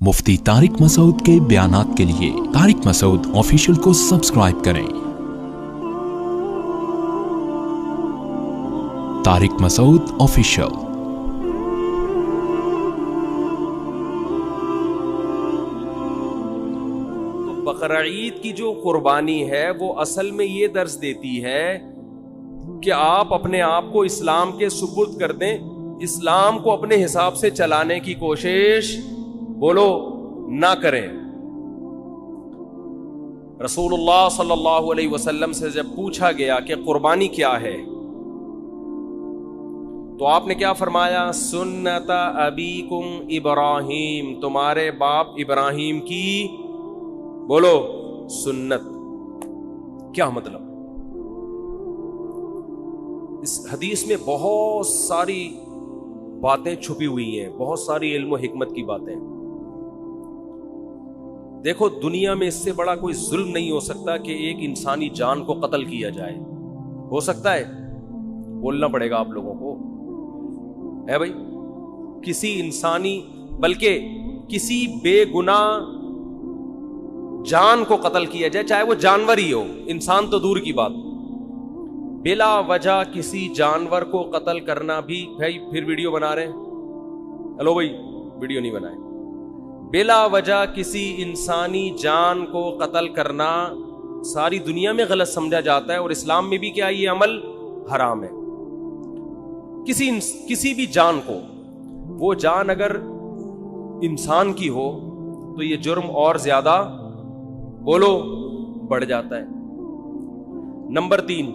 مفتی طارق مسعود کے بیانات کے لیے طارق مسعود آفیشیل کو سبسکرائب کریں۔ طارق مسعود آفیشیل۔ تو بقرعید کی جو قربانی ہے وہ اصل میں یہ درس دیتی ہے کہ آپ اپنے آپ کو اسلام کے سپرد کر دیں، اسلام کو اپنے حساب سے چلانے کی کوشش بولو نہ کریں۔ رسول اللہ صلی اللہ علیہ وسلم سے جب پوچھا گیا کہ قربانی کیا ہے تو آپ نے کیا فرمایا؟ سنت ابیکم ابراہیم، تمہارے باپ ابراہیم کی بولو سنت۔ کیا مطلب؟ اس حدیث میں بہت ساری باتیں چھپی ہوئی ہیں، بہت ساری علم و حکمت کی باتیں۔ دیکھو دنیا میں اس سے بڑا کوئی ظلم نہیں ہو سکتا کہ ایک انسانی جان کو قتل کیا جائے۔ ہو سکتا ہے؟ بولنا پڑے گا آپ لوگوں کو، ہے بھائی؟ کسی انسانی بلکہ کسی بے گناہ جان کو قتل کیا جائے، چاہے وہ جانور ہی ہو، انسان تو دور کی بات، بلا وجہ کسی جانور کو قتل کرنا بھی، بھائی پھر ویڈیو بنا رہے ہیں، ہلو بھائی ویڈیو نہیں بنائے، بلا وجہ کسی انسانی جان کو قتل کرنا ساری دنیا میں غلط سمجھا جاتا ہے، اور اسلام میں بھی کیا یہ عمل حرام ہے۔ کسی بھی جان کو، وہ جان اگر انسان کی ہو تو یہ جرم اور زیادہ بولو بڑھ جاتا ہے۔ نمبر 3،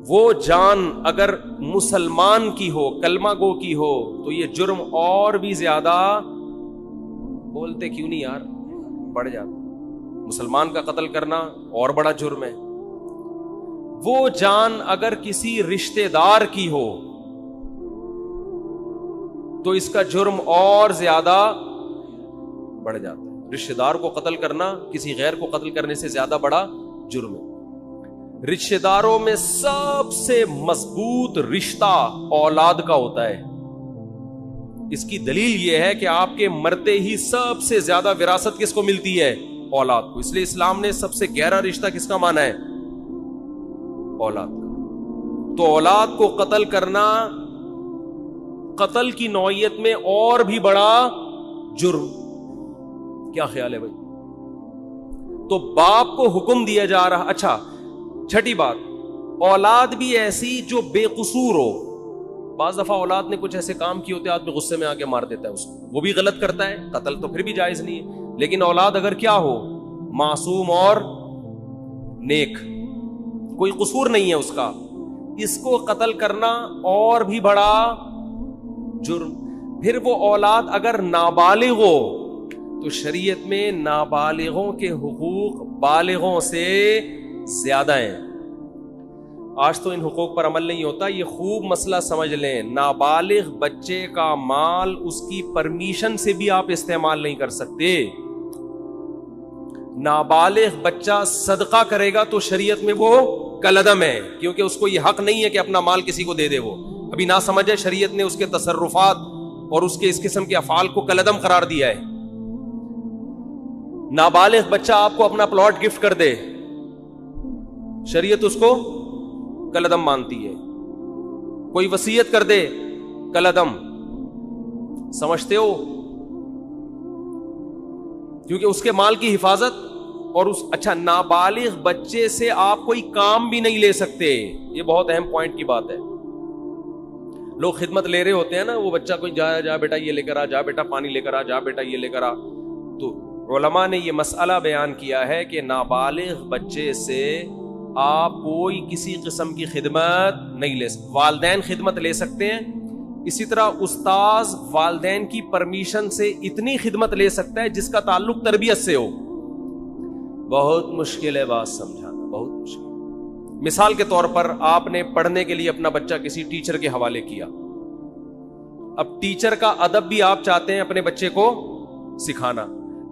وہ جان اگر مسلمان کی ہو، کلمہ گو کی ہو، تو یہ جرم اور بھی زیادہ، بولتے کیوں نہیں یار، بڑھ جاتا۔ مسلمان کا قتل کرنا اور بڑا جرم ہے۔ وہ جان اگر کسی رشتہ دار کی ہو تو اس کا جرم اور زیادہ بڑھ جاتا ہے۔ رشتہ دار کو قتل کرنا کسی غیر کو قتل کرنے سے زیادہ بڑا جرم ہے۔ رشتہ داروں میں سب سے مضبوط رشتہ اولاد کا ہوتا ہے۔ اس کی دلیل یہ ہے کہ آپ کے مرتے ہی سب سے زیادہ وراثت کس کو ملتی ہے؟ اولاد کو۔ اس لیے اسلام نے سب سے گہرا رشتہ کس کا مانا ہے؟ اولاد کا۔ تو اولاد کو قتل کرنا قتل کی نوعیت میں اور بھی بڑا جرم۔ کیا خیال ہے بھائی؟ تو باپ کو حکم دیا جا رہا۔ اچھا، چھٹی بات، اولاد بھی ایسی جو بے قصور ہو۔ بعض دفعہ اولاد نے کچھ ایسے کام کیے ہوتے ہیں، آدمی غصے میں آ کے مار دیتا ہے اس کو، وہ بھی غلط کرتا ہے، قتل تو پھر بھی جائز نہیں ہے۔ لیکن اولاد اگر کیا ہو، معصوم اور نیک، کوئی قصور نہیں ہے اس کا، اس کو قتل کرنا اور بھی بڑا جرم۔ پھر وہ اولاد اگر نابالغ ہو تو شریعت میں نابالغوں کے حقوق بالغوں سے زیادہ ہیں۔ آج تو ان حقوق پر عمل نہیں ہوتا، یہ خوب مسئلہ سمجھ لیں۔ نابالغ بچے کا مال اس کی پرمیشن سے بھی آپ استعمال نہیں کر سکتے۔ نابالغ بچہ صدقہ کرے گا تو شریعت میں وہ کالعدم ہے، کیونکہ اس کو یہ حق نہیں ہے کہ اپنا مال کسی کو دے دے۔ وہ ابھی نہ سمجھے، شریعت نے اس کے تصرفات اور اس کے اس قسم کے افعال کو کالعدم قرار دیا ہے۔ نابالغ بچہ آپ کو اپنا پلاٹ گفٹ کر دے، شریعت اس کو کالعدم مانتی ہے۔ کوئی وصیت کر دے، کالعدم، سمجھتے ہو؟ کیونکہ اس کے مال کی حفاظت اور اس، اچھا نابالغ بچے سے آپ کوئی کام بھی نہیں لے سکتے۔ یہ بہت اہم پوائنٹ کی بات ہے۔ لوگ خدمت لے رہے ہوتے ہیں نا، وہ بچہ کوئی جا بیٹا یہ لے کر آ، جا بیٹا پانی لے کر آ، جا بیٹا یہ لے کر آ۔ تو علماء نے یہ مسئلہ بیان کیا ہے کہ نابالغ بچے سے آپ کوئی کسی قسم کی خدمت نہیں لے سکتے۔ والدین خدمت لے سکتے ہیں، اسی طرح استاذ والدین کی پرمیشن سے اتنی خدمت لے سکتا ہے جس کا تعلق تربیت سے ہو۔ بہت مشکل ہے بات سمجھانا، بہت مشکل۔ مثال کے طور پر آپ نے پڑھنے کے لیے اپنا بچہ کسی ٹیچر کے حوالے کیا، اب ٹیچر کا ادب بھی آپ چاہتے ہیں اپنے بچے کو سکھانا،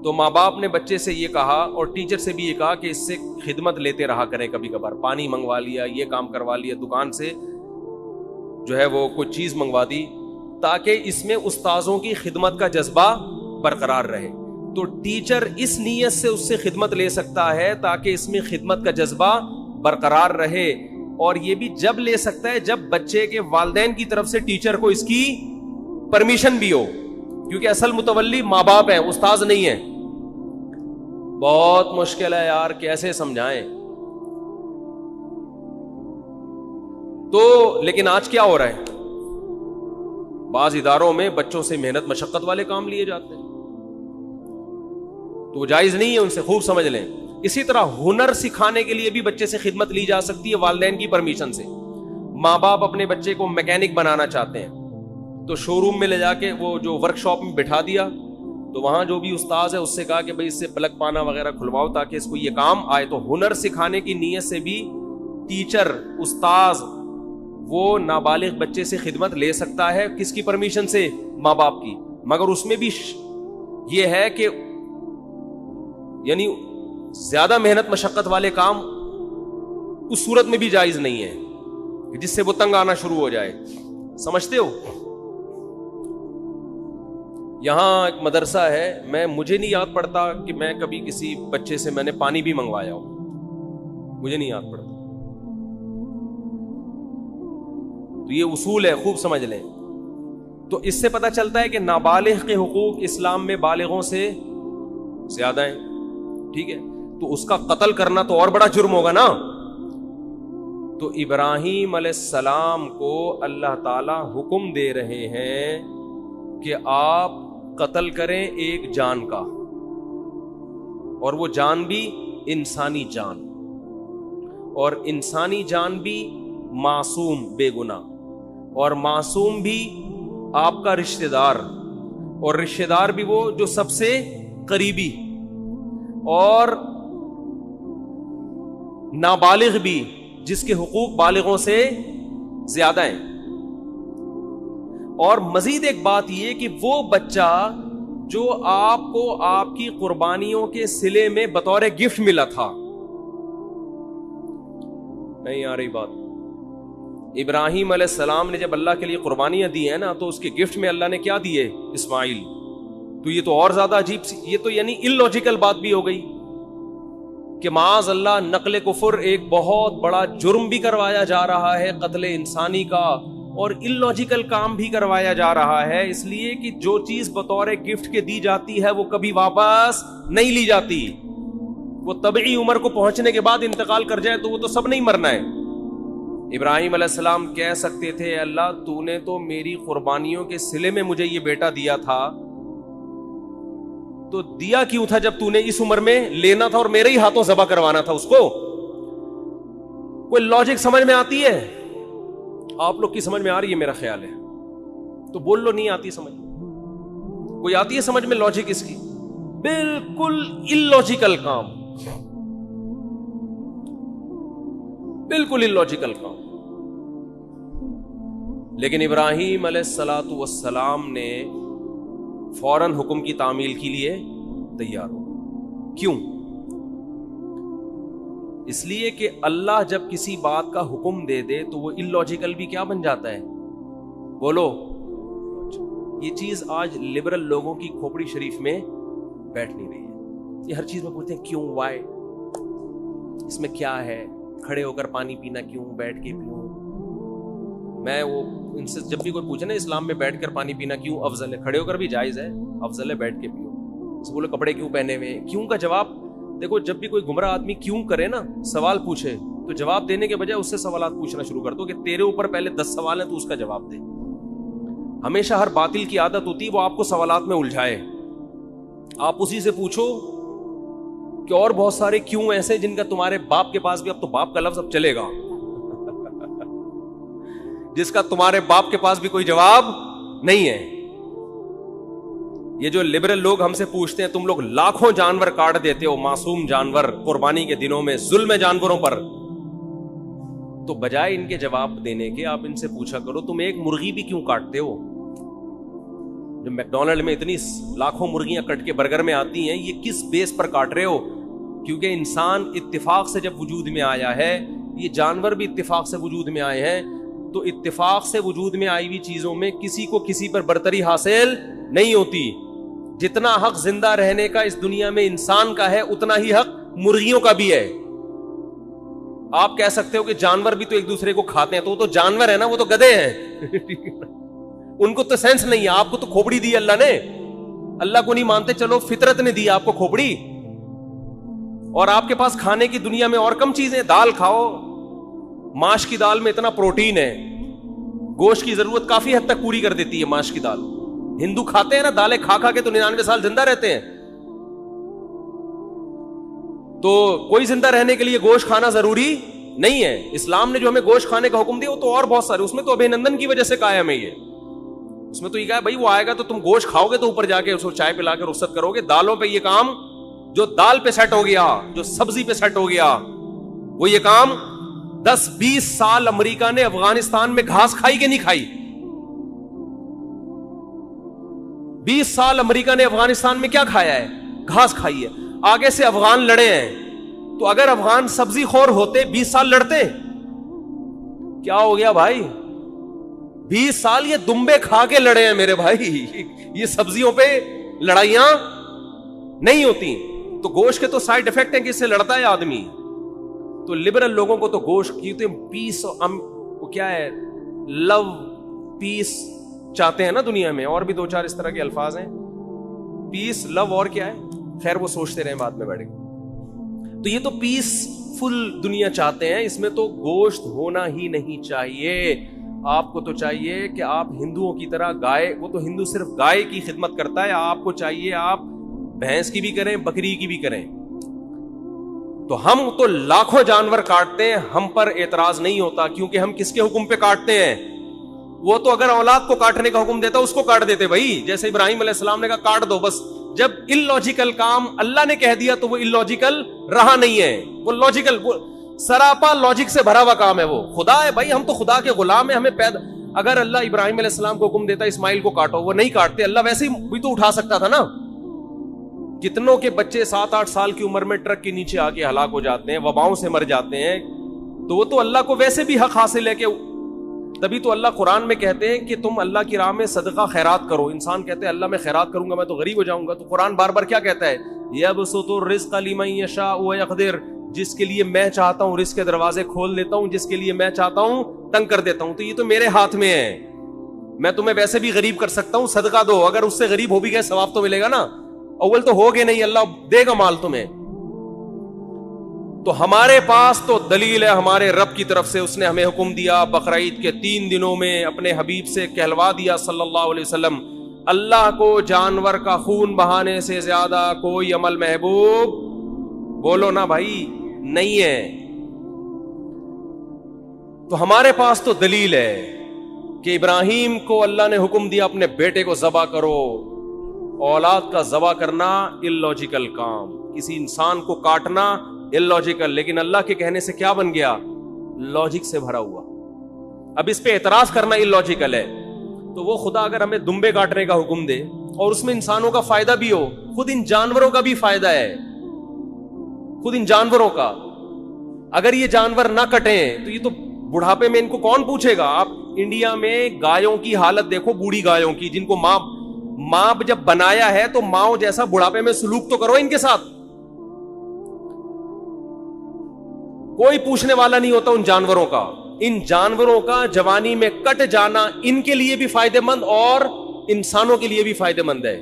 تو ماں باپ نے بچے سے یہ کہا اور ٹیچر سے بھی یہ کہا کہ اس سے خدمت لیتے رہا کریں، کبھی کبھار پانی منگوا لیا، یہ کام کروا لیا، دکان سے جو ہے وہ کوئی چیز منگوا دی، تاکہ اس میں استاذوں کی خدمت کا جذبہ برقرار رہے. تو ٹیچر اس نیت سے اس سے خدمت لے سکتا ہے تاکہ اس میں خدمت کا جذبہ برقرار رہے, اور یہ بھی جب لے سکتا ہے جب بچے کے والدین کی طرف سے ٹیچر کو اس کی پرمیشن بھی ہو, کیونکہ اصل متولی ماں باپ ہیں, استاذ نہیں ہے. بہت مشکل ہے یار, کیسے سمجھائیں. تو لیکن آج کیا ہو رہا ہے, بعض اداروں میں بچوں سے محنت مشقت والے کام لیے جاتے ہیں, تو جائز نہیں ہے, ان سے خوب سمجھ لیں. اسی طرح ہنر سکھانے کے لیے بھی بچے سے خدمت لی جا سکتی ہے والدین کی پرمیشن سے. ماں باپ اپنے بچے کو میکینک بنانا چاہتے ہیں تو شو روم میں لے جا کے وہ جو ورک شاپ میں بٹھا دیا, تو وہاں جو بھی استاذ ہے اس سے کہا کہ بھئی اس سے پلگ پانا وغیرہ کھلواؤ تاکہ اس کو یہ کام آئے. تو ہنر سکھانے کی نیت سے بھی ٹیچر, استاذ وہ نابالغ بچے سے خدمت لے سکتا ہے. کس کی پرمیشن سے؟ ماں باپ کی. مگر اس میں بھی یہ ہے کہ یعنی زیادہ محنت مشقت والے کام اس صورت میں بھی جائز نہیں ہے جس سے وہ تنگ آنا شروع ہو جائے. سمجھتے ہو؟ یہاں ایک مدرسہ ہے, مجھے نہیں یاد پڑتا کہ میں کبھی کسی بچے سے میں نے پانی بھی منگوایا ہو, مجھے نہیں یاد پڑتا. تو یہ اصول ہے, خوب سمجھ لیں. تو اس سے پتہ چلتا ہے کہ نابالغ کے حقوق اسلام میں بالغوں سے زیادہ ہیں. ٹھیک ہے, تو اس کا قتل کرنا تو اور بڑا جرم ہوگا نا. تو ابراہیم علیہ السلام کو اللہ تعالی حکم دے رہے ہیں کہ آپ قتل کریں ایک جان کا, اور وہ جان بھی انسانی جان, اور انسانی جان بھی معصوم بے گناہ, اور معصوم بھی آپ کا رشتہ دار, اور رشتہ دار بھی وہ جو سب سے قریبی, اور نابالغ بھی جس کے حقوق بالغوں سے زیادہ ہیں. اور مزید ایک بات یہ کہ وہ بچہ جو آپ کو آپ کی قربانیوں کے صلے میں بطور گفٹ ملا تھا, نہیں آ رہی بات. ابراہیم علیہ السلام نے جب اللہ کے لیے قربانیاں دی ہیں نا, تو اس کے گفٹ میں اللہ نے کیا دیے؟ اسماعیل. تو یہ تو اور زیادہ عجیب سی, یہ تو یعنی اللاجیکل بات بھی ہو گئی کہ معاذ اللہ نقل کفر ایک بہت بڑا جرم بھی کروایا جا رہا ہے, قتل انسانی کا, اور اللاجیکل کام بھی کروایا جا رہا ہے, اس لیے کہ جو چیز بطور گفٹ کے دی جاتی ہے وہ کبھی واپس نہیں لی جاتی. وہ طبعی عمر کو پہنچنے کے بعد انتقال کر جائے تو وہ تو سب نہیں مرنا ہے. ابراہیم علیہ السلام کہہ سکتے تھے اللہ تو نے تو میری قربانیوں کے صلے میں مجھے یہ بیٹا دیا تھا, تو دیا کیوں تھا جب تو نے اس عمر میں لینا تھا اور میرے ہی ہاتھوں ذبح کروانا تھا اس کو؟ کوئی لاجک سمجھ میں آتی ہے؟ آپ لوگ کی سمجھ میں آ رہی ہے میرا خیال ہے, تو بول لو نہیں آتی سمجھ. کوئی آتی ہے سمجھ میں لاجک اس کی؟ بالکل اللاجیکل کام, بالکل اللاجیکل کام. لیکن ابراہیم علیہ الصلوۃ والسلام نے فوراً حکم کی تعمیل کے لیے تیار ہو. کیوں؟ اس لیے کہ اللہ جب کسی بات کا حکم دے دے تو وہ اللاجیکل بھی کیا بن جاتا ہے؟ بولو. یہ چیز آج لبرل لوگوں کی کھوپڑی شریف میں بیٹھ نہیں رہی ہے. یہ ہر چیز میں پوچھتے ہیں کیوں, وائی, اس میں کیا ہے, کھڑے ہو کر پانی پینا کیوں, بیٹھ کے پیوں. میں وہ ان سے جب بھی کوئی پوچھے نا اسلام میں بیٹھ کر پانی پینا کیوں افضل ہے, کھڑے ہو کر بھی جائز ہے, افضل ہے بیٹھ کے پیو. اسے بولے کپڑے کیوں پہنے ہوئے, کیوں کا جواب دیکھو. جب بھی کوئی گمراہ آدمی کیوں کرے نا, سوال پوچھے, تو جواب دینے کے بجائے اس سے سوالات پوچھنا شروع کر دو کہ تیرے اوپر پہلے 10 سوال ہیں تو اس کا جواب دے. ہمیشہ ہر باطل کی عادت ہوتی ہے وہ آپ کو سوالات میں الجھائے. آپ اسی سے پوچھو کہ اور بہت سارے کیوں ایسے جن کا تمہارے باپ کے پاس بھی, اب تو باپ کا لفظ اب چلے گا, جس کا تمہارے باپ کے پاس بھی کوئی جواب نہیں ہے. یہ جو لبرل لوگ ہم سے پوچھتے ہیں تم لوگ لاکھوں جانور کاٹ دیتے ہو, معصوم جانور, قربانی کے دنوں میں ظلم ہے جانوروں پر, تو بجائے ان کے جواب دینے کے آپ ان سے پوچھا کرو تم ایک مرغی بھی کیوں کاٹتے ہو؟ جو میکڈونلڈ میں اتنی لاکھوں مرغیاں کٹ کے برگر میں آتی ہیں, یہ کس بیس پر کاٹ رہے ہو؟ کیونکہ انسان اتفاق سے جب وجود میں آیا ہے, یہ جانور بھی اتفاق سے وجود میں آئے ہیں, تو اتفاق سے وجود میں آئی ہوئی چیزوں میں کسی کو کسی پر برتری حاصل نہیں ہوتی. جتنا حق زندہ رہنے کا اس دنیا میں انسان کا ہے اتنا ہی حق مرغیوں کا بھی ہے. آپ کہہ سکتے ہو کہ جانور بھی تو ایک دوسرے کو کھاتے ہیں, تو وہ تو جانور ہے نا, وہ تو گدھے ہیں. ان کو تو سینس نہیں ہے. آپ کو تو کھوپڑی دی اللہ نے, اللہ کو نہیں مانتے, چلو فطرت نے دی آپ کو کھوپڑی, اور آپ کے پاس کھانے کی دنیا میں اور کم چیزیں. دال کھاؤ, ماش کی دال میں اتنا پروٹین ہے, گوشت کی ضرورت کافی حد تک پوری کر دیتی ہے ماش کی دال. ہندو کھاتے ہیں نا دالیں, کھا کھا کے تو 99 سال زندہ رہتے ہیں. تو کوئی زندہ رہنے کے لیے گوشت کھانا ضروری نہیں ہے. اسلام نے جو ہمیں گوشت کھانے کا حکم دیا وہ تو اور بہت سارے, اس میں تو ابھینندن کی وجہ سے قائم ہے. یہ اس میں تو یہ کہا بھائی وہ آئے گا تو تم گوشت کھاؤ گے تو اوپر جا کے اس کو چائے پلا کے رخصت کرو گے. دالوں پہ یہ کام, جو دال پہ سیٹ ہو گیا, جو سبزی پہ سیٹ ہو گیا, وہ یہ کام 10-20 سال امریکہ نے افغانستان میں گھاس کھائی کہ نہیں کھائی؟ 20 سال امریکہ نے افغانستان میں کیا کھایا ہے؟ گھاس کھائی ہے. آگے سے افغان لڑے ہیں, تو اگر افغان سبزی خور ہوتے 20 سال لڑتے؟ کیا ہو گیا بھائی؟ 20 سال یہ دمبے کھا کے لڑے ہیں میرے بھائی. یہ سبزیوں پہ لڑائیاں نہیں ہوتی. تو گوشت کے تو سائیڈ افیکٹ ہیں کہ اس سے لڑتا ہے آدمی. تو لبرل لوگوں کو تو گوشت کی پیس, وہ کیا ہے, لو پیس چاہتے ہیں نا دنیا میں, اور بھی 2-4 اس طرح کے الفاظ ہیں, پیس, لو, اور کیا ہے, خیر وہ سوچتے رہیں بعد میں بیٹھے. تو یہ تو پیس فل دنیا چاہتے ہیں, اس میں تو گوشت ہونا ہی نہیں چاہیے. آپ کو تو چاہیے کہ آپ ہندوؤں کی طرح گائے, وہ تو ہندو صرف گائے کی خدمت کرتا ہے, آپ کو چاہیے آپ بھینس کی بھی کریں, بکری کی بھی کریں. تو ہم تو لاکھوں جانور کاٹتے ہیں, ہم پر اعتراض نہیں ہوتا, کیونکہ ہم کس کے حکم پہ کاٹتے ہیں؟ وہ تو اگر اولاد کو کاٹنے کا حکم دیتا اس کو کاٹ دیتے بھائی, جیسے ابراہیم علیہ السلام نے کہا کاٹ دو بس. جب illogical کام اللہ نے کہہ دیا تو وہ illogical رہا نہیں ہے, وہ لاجیکل, وہ سراپا لاجک سے بھرا ہوا کام ہے. وہ خدا ہے بھائی, ہم تو خدا کے غلام ہیں, ہمیں پیدا. اگر اللہ ابراہیم علیہ السلام کو حکم دیتا اسماعیل کو کاٹو, وہ نہیں کاٹتے. اللہ ویسے ہی بھی تو اٹھا سکتا تھا نا. کتنوں کے بچے 7-8 سال کی عمر میں ٹرک کے نیچے آ کے ہلاک ہو جاتے ہیں, وباؤں سے مر جاتے ہیں. تو وہ تو اللہ کو ویسے بھی حق حاصل ہے کہ, تبھی تو اللہ قرآن میں کہتے ہیں کہ تم اللہ کی راہ میں صدقہ خیرات کرو. انسان کہتے ہیں اللہ میں خیرات کروں گا میں تو غریب ہو جاؤں گا. تو قرآن بار بار کیا کہتا ہے؟ یبسط الرزق لمن یشاء ویقدر, جس کے لیے میں چاہتا ہوں رزق کے دروازے کھول دیتا ہوں, جس کے لیے میں چاہتا ہوں تنگ کر دیتا ہوں. تو یہ تو میرے ہاتھ میں ہے, میں تمہیں ویسے بھی غریب کر سکتا ہوں, صدقہ دو. اگر اس سے غریب ہو بھی گئے ثواب تو ملے گا نا. اول تو ہوگے نہیں, اللہ دے گا مال تمہیں. تو ہمارے پاس تو دلیل ہے ہمارے رب کی طرف سے, اس نے ہمیں حکم دیا بقرعید کے 3 دنوں میں اپنے حبیب سے کہلوا دیا صلی اللہ علیہ وسلم, اللہ کو جانور کا خون بہانے سے زیادہ کوئی عمل محبوب, بولو نا بھائی, نہیں ہے. تو ہمارے پاس تو دلیل ہے کہ ابراہیم کو اللہ نے حکم دیا اپنے بیٹے کو ذبح کرو. اولاد کا ذبح کرنا illogical کام, کسی انسان کو کاٹنا illogical, لیکن اللہ کے کہنے سے کیا بن گیا؟ لاجک سے بھرا ہوا. اب اس پہ اعتراض کرنا illogical ہے. تو وہ خدا اگر ہمیں دمبے کاٹنے کا حکم دے اور اس میں انسانوں کا فائدہ بھی ہو, خود ان جانوروں کا بھی فائدہ ہے, خود ان جانوروں کا. اگر یہ جانور نہ کٹیں تو یہ تو بڑھاپے میں ان کو کون پوچھے گا؟ آپ انڈیا میں گایوں کی حالت دیکھو, بوڑھی گایوں کی, جن کو ماں جب بنایا ہے تو ماں جیسا بڑھاپے میں سلوک تو کرو ان کے ساتھ. کوئی پوچھنے والا نہیں ہوتا ان جانوروں کا. ان جانوروں کا جوانی میں کٹ جانا ان کے لیے بھی فائدہ مند اور انسانوں کے لیے بھی فائدہ مند ہے.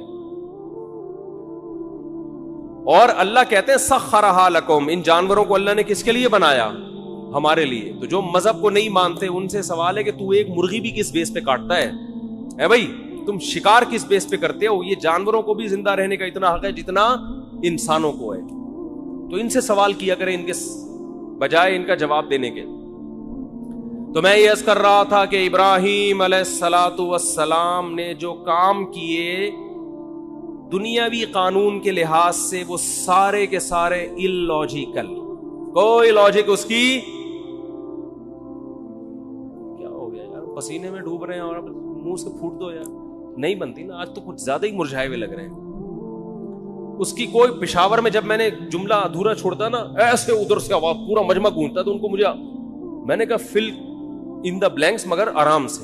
اور اللہ کہتے ہیں سخرھا لکم, ان جانوروں کو اللہ نے کس کے لیے بنایا؟ ہمارے لیے. تو جو مذہب کو نہیں مانتے ان سے سوال ہے کہ تو ایک مرغی بھی کس بیس پہ کاٹتا ہے بھائی, تم شکار کس بیس پہ کرتے ہو؟ یہ جانوروں کو بھی زندہ رہنے کا اتنا حق ہے جتنا انسانوں کو ہے. تو ان سے سوال کیا کریں ان کے بجائے ان کا جواب دینے کے. تو میں یہ عرض کر رہا تھا کہ ابراہیم علیہ السلام نے جو کام کیے دنیاوی قانون کے لحاظ سے وہ سارے کے سارے illogical, کوئی لاجک اس کی. کیا ہو گیا یار, پسینے میں ڈوب رہے ہیں اور منہ سے پھوٹ دو یار, نہیں بنتی نا. آج تو کچھ زیادہ ہی مرجھائے ہوئے لگ رہے ہیں. اس کی کوئی, پشاور میں جب میں نے جملہ ادھورا چھوڑتا نا, ایسے ادھر سے آواز پورا مجمع گونجتا, تو ان کو میں نے کہا فل ان دا بلینکس, مگر آرام سے,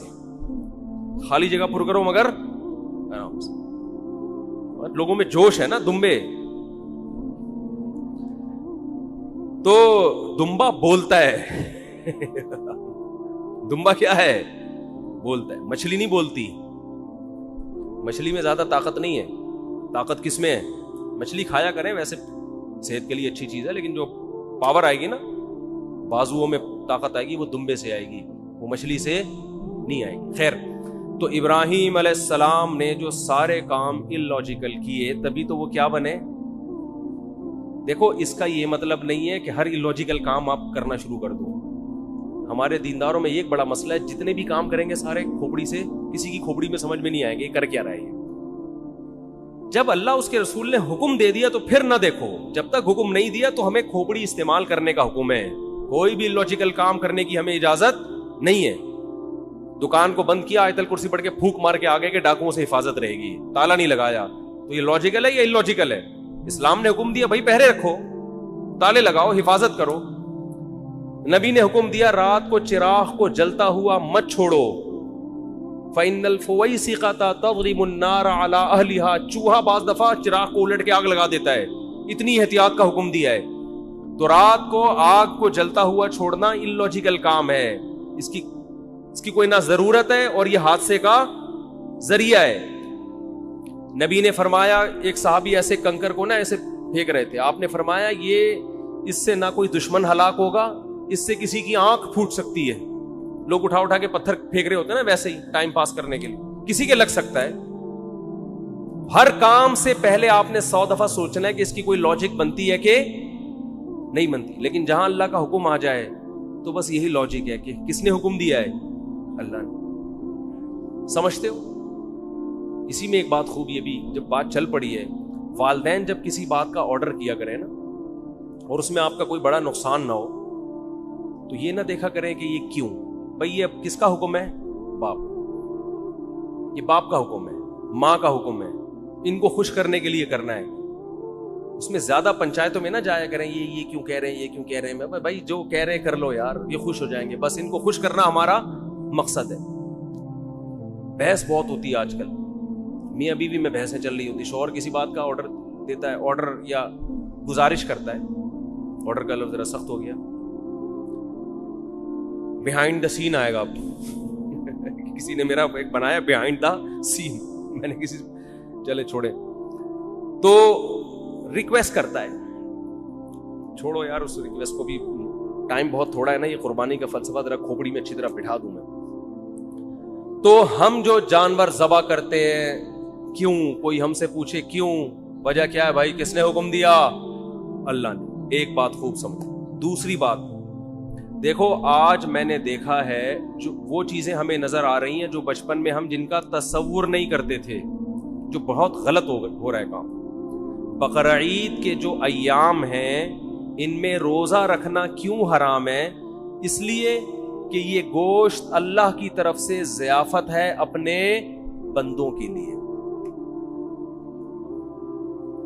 خالی جگہ پر کرو مگر آرام سے. لوگوں میں جوش ہے نا، دمبے. تو دمبا بولتا ہے دمبا کیا ہے؟ بولتا ہے. مچھلی نہیں بولتی. مچھلی میں زیادہ طاقت نہیں ہے. طاقت کس میں ہے؟ مچھلی کھایا کریں، ویسے صحت کے لیے اچھی چیز ہے، لیکن جو پاور آئے گی نا، بازوؤں میں طاقت آئے گی، وہ دمبے سے آئے گی، وہ مچھلی سے نہیں آئے گی. خیر، تو ابراہیم علیہ السلام نے جو سارے کام اللاجیکل کیے، تبھی تو وہ کیا بنے. دیکھو، اس کا یہ مطلب نہیں ہے کہ ہر اللاجیکل کام آپ کرنا شروع کر دو. ہمارے دینداروں میں یہ ایک بڑا مسئلہ ہے، جتنے بھی کام کریں گے سارے کھوپڑی سے، کسی کی کھوپڑی میں سمجھ میں نہیں آئیں گے یہ کر کیا رہے ہیں. جب اللہ اس کے رسول نے حکم دے دیا تو پھر نہ دیکھو. جب تک حکم نہیں دیا تو ہمیں کھوپڑی استعمال کرنے کا حکم ہے. کوئی بھی لاجیکل کام کرنے کی ہمیں اجازت نہیں ہے. دکان کو بند کیا، آیت الکرسی پڑھ کے پھونک مار کے آگے کے ڈاکوؤں سے حفاظت رہے گی، تالا نہیں لگایا، تو یہ لاجیکل ہے یا اللاجیکل ہے؟ اسلام نے حکم دیا بھائی پہرے رکھو، تالے لگاؤ، حفاظت کرو. نبی نے حکم دیا رات کو چراغ کو جلتا ہوا مت چھوڑو. فَإِنَّ الْفُوَيْسِقَةَ تَضْرِبُ النَّارَ عَلَىٰ أَهْلِهَا. چوہا بعض دفعہ چراغ کو الٹ کے آگ لگا دیتا ہے. اتنی احتیاط کا حکم دیا ہے. تو رات کو آگ کو جلتا ہوا چھوڑنا اللاجیکل کام ہے. اس کی کوئی نہ ضرورت ہے اور یہ حادثے کا ذریعہ ہے. نبی نے فرمایا، ایک صحابی ایسے کنکر کو نا ایسے پھینک رہے تھے، آپ نے فرمایا یہ اس سے نہ کوئی دشمن ہلاک ہوگا، اس سے کسی کی آنکھ پھوٹ سکتی ہے. لوگ اٹھا اٹھا کے پتھر پھینک رہے ہوتے ہیں نا، ویسے ہی ٹائم پاس کرنے کے لیے کسی کے لگ سکتا ہے. ہر کام سے پہلے آپ نے 100 دفعہ سوچنا ہے کہ اس کی کوئی لاجک بنتی ہے کہ نہیں بنتی. لیکن جہاں اللہ کا حکم آ جائے تو بس یہی لاجک ہے کہ کس نے حکم دیا ہے؟ اللہ نے. سمجھتے ہو؟ اسی میں ایک بات خوبی ابھی جب بات چل پڑی ہے، والدین جب کسی بات کا آرڈر کیا کریں نا اور اس میں آپ کا کوئی بڑا نقصان نہ ہو، تو یہ نہ دیکھا کریں کہ یہ کیوں. بھئی یہ اب کس کا حکم ہے؟ باپ. یہ باپ کا حکم ہے، ماں کا حکم ہے، ان کو خوش کرنے کے لیے کرنا ہے. اس میں زیادہ پنچایتوں میں نہ جایا کریں یہ کیوں کہہ رہے ہیں، یہ کیوں کہہ رہے ہیں. بھائی جو کہہ رہے ہیں کر لو یار، یہ خوش ہو جائیں گے، بس ان کو خوش کرنا ہمارا مقصد ہے. بحث بہت ہوتی ہے آج کل، میاں بیوی میں بحثیں چل رہی ہوتی. شوہر کسی بات کا آرڈر دیتا ہے، آرڈر یا گزارش کرتا ہے، آرڈر کا لفظ ذرا سخت ہو گیا، بیہائنڈ دا سین آئے گا. اب کسی نے میرا ایک بنایا بیہائنڈ دا سین، میں نے کسی چلے چھوڑے، تو ریکویسٹ کرتا ہے. چھوڑو یار اس ریکویسٹ کو بھی، ٹائم بہت تھوڑا ہے نا. یہ قربانی کا فلسفہ ذرا کھوپڑی میں اچھی طرح بٹھا دوں میں. تو ہم جو جانور ذبح کرتے ہیں، کیوں؟ کوئی ہم سے پوچھے کیوں، وجہ کیا ہے؟ بھائی کس نے حکم دیا؟ اللہ نے. ایک بات خوب سمجھو. دوسری بات دیکھو، آج میں نے دیکھا ہے جو وہ چیزیں ہمیں نظر آ رہی ہیں جو بچپن میں ہم جن کا تصور نہیں کرتے تھے، جو بہت غلط ہو رہا ہے کام. بقرعید کے جو ایام ہیں ان میں روزہ رکھنا کیوں حرام ہے؟ اس لیے کہ یہ گوشت اللہ کی طرف سے ضیافت ہے اپنے بندوں کے لیے.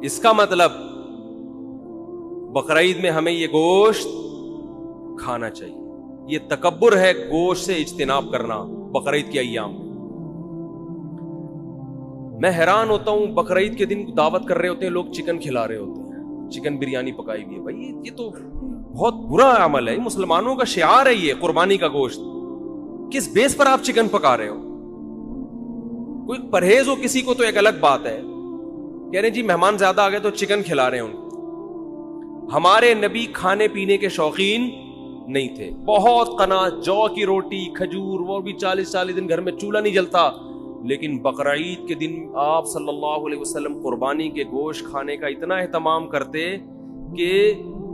اس کا مطلب بقرعید میں ہمیں یہ گوشت کھانا چاہیے. یہ تکبر ہے گوشت سے اجتناب کرنا بقرعید کے ایام میں. میں حیران ہوتا ہوں، بقرعید کے دن دعوت کر رہے ہوتے ہیں لوگ، چکن کھلا رہے ہوتے ہیں، چکن بریانی پکائی ہوئی ہے. بھائی یہ تو بہت برا عمل ہے. مسلمانوں کا شعار ہے یہ قربانی کا گوشت. کس بیس پر آپ چکن پکا رہے ہو؟ کوئی پرہیز ہو کسی کو تو ایک الگ بات ہے. کہہ رہے جی مہمان زیادہ آ گئے تو چکن کھلا رہے ہیں ان کو. ہمارے نبی کھانے پینے کے شوقین نہیں تھے. بہت قناعت، جو کی روٹی، کھجور، وہ بھی 40 دن گھر میں چولہا نہیں جلتا. لیکن بقرعید کے دن آپ صلی اللہ علیہ وسلم قربانی کے گوشت کھانے کا اتنا اہتمام کرتے کہ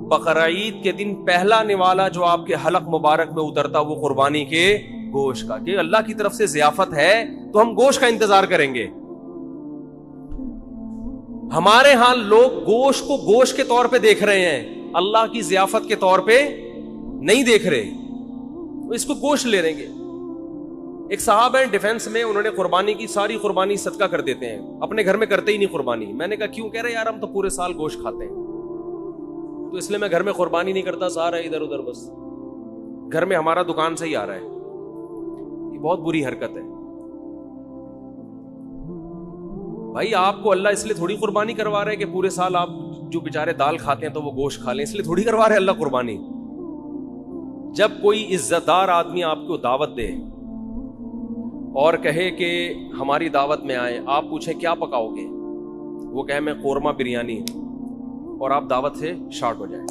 بقرعید کے دن پہلا نوالا جو آپ کے حلق مبارک میں اترتا وہ قربانی کے گوشت کا، کہ اللہ کی طرف سے ضیافت ہے تو ہم گوشت کا انتظار کریں گے. ہمارے ہاں لوگ گوشت کو گوشت کے طور پہ دیکھ رہے ہیں، اللہ کی ضیافت کے طور پہ نہیں دیکھ رہے. اس کو گوشت لے رہیں گے. ایک صاحب ہیں ڈیفنس میں، انہوں نے قربانی کی ساری قربانی صدقہ کر دیتے ہیں، اپنے گھر میں کرتے ہی نہیں قربانی. میں نے کہا کیوں؟ کہہ رہے یار ہم تو پورے سال گوشت کھاتے ہیں تو اس لیے میں گھر میں قربانی نہیں کرتا، سارا ادھر ادھر بس گھر میں ہمارا دکان سے ہی آ رہا ہے. یہ بہت بری حرکت ہے بھائی آپ کو اللہ اس لیے تھوڑی قربانی کروا رہے کہ پورے سال آپ جو بیچارے دال کھاتے ہیں تو وہ گوشت کھا لیں، اس لیے تھوڑی کروا رہے اللہ قربانی. جب کوئی عزت دار آدمی آپ کو دعوت دے اور کہے کہ ہماری دعوت میں آئے، آپ پوچھیں کیا پکاؤ گے، وہ کہے میں قورمہ بریانی، اور آپ دعوت سے شارٹ ہو جائیں.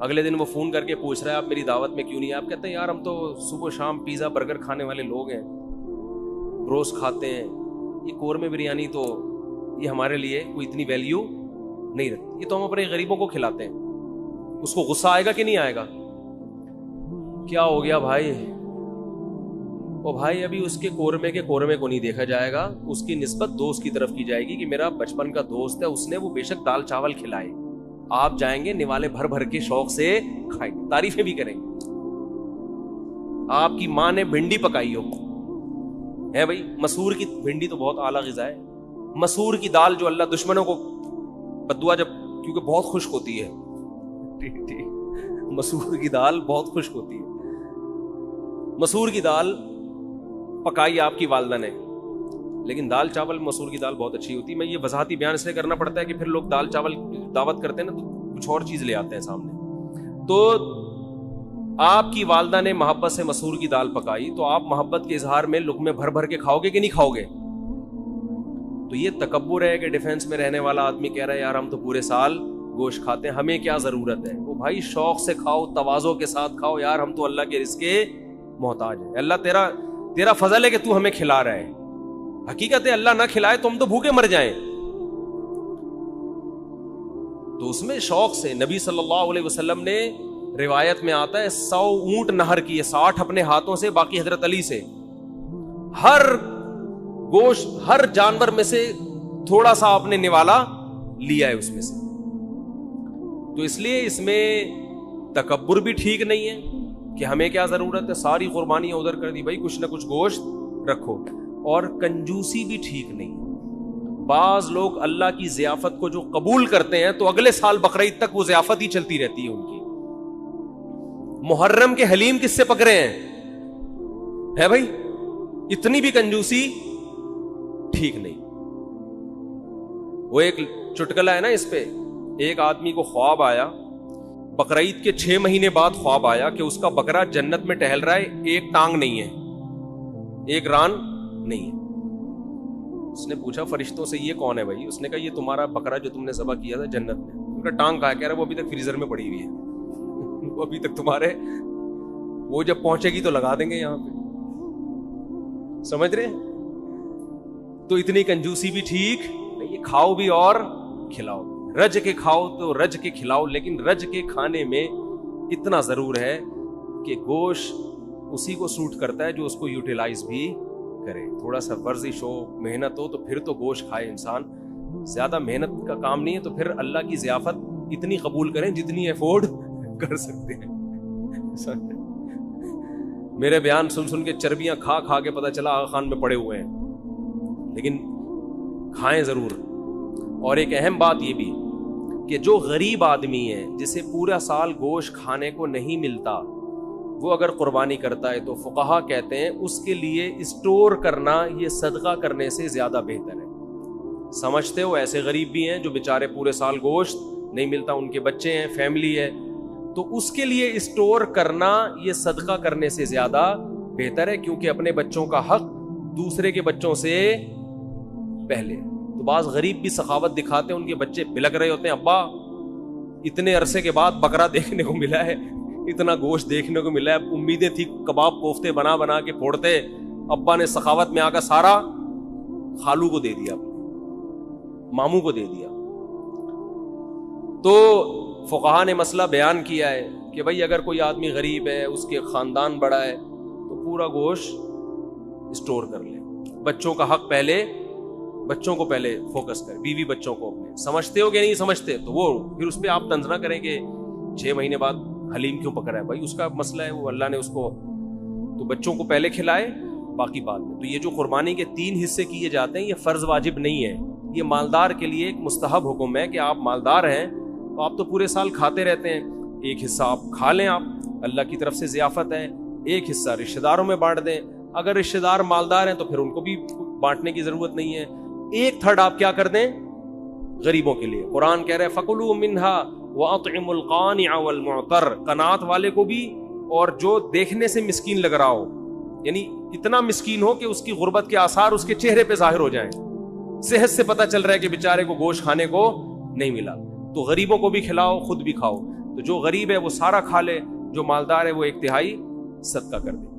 اگلے دن وہ فون کر کے پوچھ رہا ہے آپ میری دعوت میں کیوں نہیں؟ آپ کہتے ہیں یار ہم تو صبح شام پیزا برگر کھانے والے لوگ ہیں، روز کھاتے ہیں، یہ قورمے بریانی تو یہ ہمارے لیے کوئی اتنی ویلیو نہیں رکھتی، یہ تو ہم اپنے غریبوں کو کھلاتے ہیں. اس کو غصہ آئے گا کہ نہیں آئے گا؟ کیا ہو گیا بھائی؟ او بھائی ابھی اس کے قورمے کو نہیں دیکھا جائے گا، اس کی نسبت دوست کی طرف کی جائے گی کہ میرا بچپن کا دوست ہے، اس نے وہ بے شک دال چاول کھلائے. آپ جائیں گے نوالے بھر بھر کے شوق سے کھائیں گے، تعریفیں بھی کریں گے. آپ کی ماں نے بھنڈی پکائی ہو ہے بھائی، مسور کی بھنڈی تو بہت اعلیٰ غذا ہے. مسور کی دال جو اللہ دشمنوں کو بدعا، جب کیونکہ بہت خشک ہوتی ہے، مسور کی دال بہت خشک ہوتی ہے، مسور کی دال پکائی آپ کی والدہ نے، لیکن دال چاول مسور کی دال بہت اچھی ہوتی ہے. میں یہ وضاحتی بیان اس لیے کرنا پڑتا ہے کہ پھر لوگ دال چاول دعوت کرتے ہیں نا تو کچھ اور چیز لے آتے ہیں سامنے. تو آپ کی والدہ نے محبت سے مسور کی دال پکائی تو آپ محبت کے اظہار میں لقمے بھر بھر کے کھاؤ گے کہ نہیں کھاؤ گے؟ تو یہ تکبر ہے کہ ڈیفینس میں رہنے والا آدمی کہہ رہا ہے یار ہم تو پورے سال گوشت کھاتے ہیں، ہمیں کیا ضرورت ہے. وہ بھائی شوق سے کھاؤ، تواضع کے ساتھ کھاؤ. یار ہم تو اللہ کے رزق کے محتاج ہیں، اللہ تیرا فضل ہے کہ تو ہمیں کھلا رہا ہے. حقیقت ہے اللہ نہ کھلائے تو ہم تو بھوکے مر جائیں. تو اس میں شوق سے نبی صلی اللہ علیہ وسلم نے، روایت میں آتا ہے 100 اونٹ نہر کیے، 60 اپنے ہاتھوں سے، باقی حضرت علی سے. ہر گوشت، ہر جانور میں سے تھوڑا سا آپ نے نوالا لیا ہے اس میں سے. تو اس لیے اس میں تکبر بھی ٹھیک نہیں ہے کہ ہمیں کیا ضرورت ہے، ساری قربانیاں ادھر کر دی، بھائی کچھ نہ کچھ گوشت رکھو. اور کنجوسی بھی ٹھیک نہیں. بعض لوگ اللہ کی ضیافت کو جو قبول کرتے ہیں تو اگلے سال بقرعید تک وہ ضیافت ہی چلتی رہتی ہے ان کی. محرم کے حلیم کس سے پکڑے ہیں؟ ہے بھائی اتنی بھی کنجوسی ٹھیک نہیں. وہ ایک چٹکلا ہے نا اس پہ، ایک آدمی کو خواب آیا، بقرعید کے 6 مہینے بعد خواب آیا کہ اس کا بکرا جنت میں ٹہل رہا ہے، ایک ٹانگ نہیں ہے، ایک ران نہیں ہے. اس نے پوچھا فرشتوں سے یہ کون ہے بھائی؟ اس نے کہا یہ تمہارا بکرا جو تم نے ذبح کیا تھا جنت میں. ان کا ٹانگ کہا، کہہ رہا وہ ابھی تک فریزر میں پڑی ہوئی ہے، وہ ابھی تک تمہارے، وہ جب پہنچے گی تو لگا دیں گے یہاں پہ. سمجھ رہے؟ تو اتنی کنجوسی بھی ٹھیک نہیں. کھاؤ بھی اور کھلاؤ، رج کے کھاؤ تو رج کے کھلاؤ، لیکن رج کے کھانے میں اتنا ضرور ہے کہ گوشت اسی کو سوٹ کرتا ہے جو اس کو یوٹیلائز بھی کرے. تھوڑا سا ورزش ہو، محنت ہو تو پھر تو گوشت کھائے انسان. زیادہ محنت کا کام نہیں ہے تو پھر اللہ کی ضیافت اتنی قبول کریں جتنی افورڈ کر سکتے ہیں. میرے بیان سن سن کے چربیاں کھا کھا کے پتہ چلا آغا خان میں پڑے ہوئے ہیں، لیکن کھائیں ضرور. اور ایک اہم بات یہ بھی کہ جو غریب آدمی ہے جسے پورا سال گوشت کھانے کو نہیں ملتا، وہ اگر قربانی کرتا ہے تو فقہا کہتے ہیں اس کے لیے اسٹور کرنا یہ صدقہ کرنے سے زیادہ بہتر ہے. سمجھتے ہو ایسے غریب بھی ہیں جو بیچارے پورے سال گوشت نہیں ملتا، ان کے بچے ہیں، فیملی ہے، تو اس کے لیے اسٹور کرنا یہ صدقہ کرنے سے زیادہ بہتر ہے، کیونکہ اپنے بچوں کا حق دوسرے کے بچوں سے پہلے. تو بعض غریب بھی سخاوت دکھاتے ہیں، ان کے بچے بلک رہے ہوتے ہیں، ابا اتنے عرصے کے بعد بکرا دیکھنے کو ملا ہے، اتنا گوشت دیکھنے کو ملا ہے، امیدیں تھی کباب کوفتے بنا بنا کے پھوڑتے، ابا نے سخاوت میں آ کر سارا خالو کو دے دیا، ماموں کو دے دیا. تو فقہا نے مسئلہ بیان کیا ہے کہ بھائی اگر کوئی آدمی غریب ہے، اس کے خاندان بڑا ہے، تو پورا گوشت اسٹور کر لے. بچوں کا حق پہلے، بچوں کو پہلے فوکس کرے، بیوی بچوں کو اپنے. سمجھتے ہو کہ نہیں سمجھتے تو وہ پھر اس پہ آپ طنز نہ کریں کہ 6 مہینے بعد حلیم کیوں پکڑا ہے. بھائی اس کا مسئلہ ہے، وہ اللہ نے اس کو، تو بچوں کو پہلے کھلائے باقی بعد میں. تو یہ جو قربانی کے 3 حصے کیے جاتے ہیں یہ فرض واجب نہیں ہے، یہ مالدار کے لیے ایک مستحب حکم ہے کہ آپ مالدار ہیں تو آپ تو پورے سال کھاتے رہتے ہیں، ایک حصہ آپ کھا لیں، آپ اللہ کی طرف سے ضیافت ہے، ایک حصہ رشتہ داروں میں بانٹ دیں. اگر رشتہ دار مالدار ہیں تو پھر ان کو بھی بانٹنے کی ضرورت نہیں ہے. ایک تھرڈ آپ کیا کر دیں غریبوں کے لیے. قرآن کہہ رہے ہیں فَكُلُوا مِنْهَا وَأَطْعِمُوا الْقَانِعَ وَالْمُعْتَرَّ, قناعت والے کو بھی اور جو دیکھنے سے مسکین لگ رہا ہو, یعنی اتنا مسکین ہو کہ اس کی غربت کے آثار اس کے چہرے پہ ظاہر ہو جائیں, صحت سے پتہ چل رہا ہے کہ بیچارے کو گوشت کھانے کو نہیں ملا, تو غریبوں کو بھی کھلاؤ, خود بھی کھاؤ. تو جو غریب ہے وہ سارا کھا لے, جو مالدار ہے وہ ایک تہائی صدقہ کر دے.